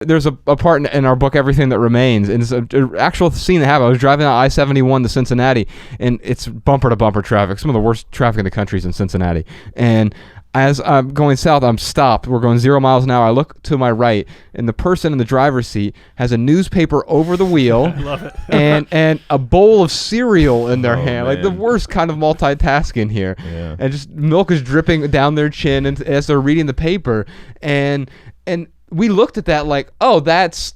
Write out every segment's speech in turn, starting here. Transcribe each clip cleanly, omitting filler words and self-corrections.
There's a part in our book, Everything That Remains, and it's an actual scene that happened. I was driving on I-71 to Cincinnati, and it's bumper-to-bumper traffic, some of the worst traffic in the country is in Cincinnati. And as I'm going south, I'm stopped. We're going 0 miles an hour. I look to my right, and the person in the driver's seat has a newspaper over the wheel I love it. and a bowl of cereal in their hand. Man. Like the worst kind of multitasking here. Yeah. And just milk is dripping down their chin and as they're reading the paper. And we looked at that like, oh, that's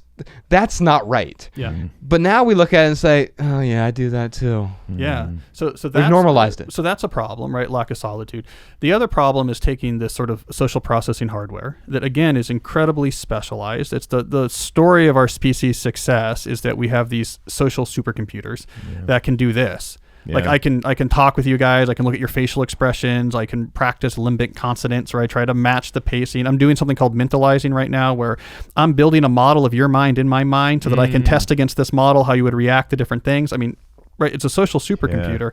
not right. Yeah. But now we look at it and say, oh yeah, I do that too. Yeah. So that's, We've normalized it. So that's a problem, right? Lack of solitude. The other problem is taking this sort of social processing hardware that, again, is incredibly specialized. It's the story of our species' success is that we have these social supercomputers that can do this. Yeah. Like I can talk with you guys. I can look at your facial expressions. I can practice limbic consonants, where I try to match the pacing. I'm doing something called mentalizing right now, where I'm building a model of your mind in my mind so that I can test against this model how you would react to different things. I mean, right? It's a social supercomputer,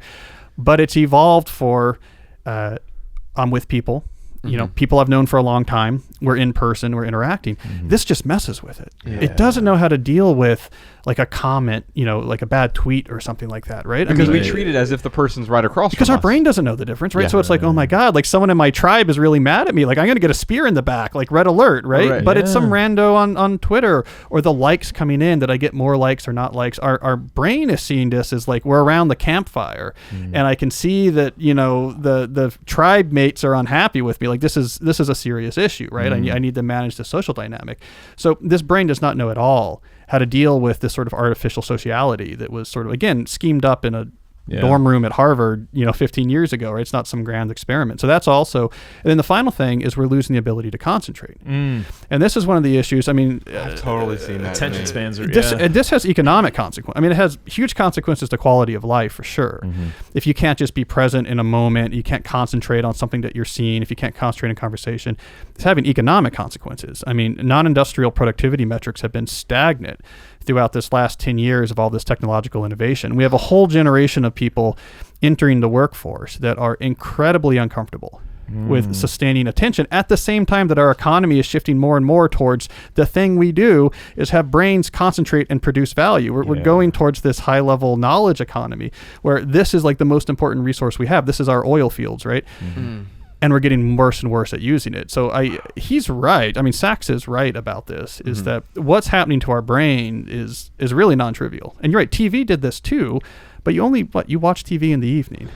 but it's evolved for. I'm with people. You know, people I've known for a long time. We're in person. We're interacting. This just messes with it. Yeah. It doesn't know how to deal with like a comment, you know, like a bad tweet or something like that, right? Because I mean, we treat it as if the person's right across because from our us. brain doesn't know the difference, right? Yeah. So it's like, oh my God, like someone in my tribe is really mad at me. Like I'm going to get a spear in the back, like red alert, right? Right. But it's some rando on Twitter, or the likes coming in, that I get more likes or not likes. Our brain is seeing this as like we're around the campfire and I can see that, you know, the tribe mates are unhappy with me. Like this is a serious issue, right? I need to manage the social dynamic. So this brain does not know at all how to deal with this sort of artificial sociality that was sort of, again, schemed up in a dorm room at Harvard, 15 years ago, right? It's not some grand experiment. So that's also, and then the final thing is we're losing the ability to concentrate. And this is one of the issues. I mean, I've totally seen that. Attention spans are, and this has economic consequences. I mean, it has huge consequences to quality of life for sure. If you can't just be present in a moment, you can't concentrate on something that you're seeing, if you can't concentrate in conversation, it's having economic consequences. I mean, non-industrial productivity metrics have been stagnant throughout this last 10 years of all this technological innovation. We have a whole generation of people entering the workforce that are incredibly uncomfortable with sustaining attention at the same time that our economy is shifting more and more towards the thing we do is have brains concentrate and produce value. We're going towards this high level knowledge economy where this is like the most important resource we have. This is our oil fields, right? And we're getting worse and worse at using it. So he's right. I mean, Sachs is right about this, is that what's happening to our brain is really non-trivial. And you're right, TV did this too, but you watch TV in the evening.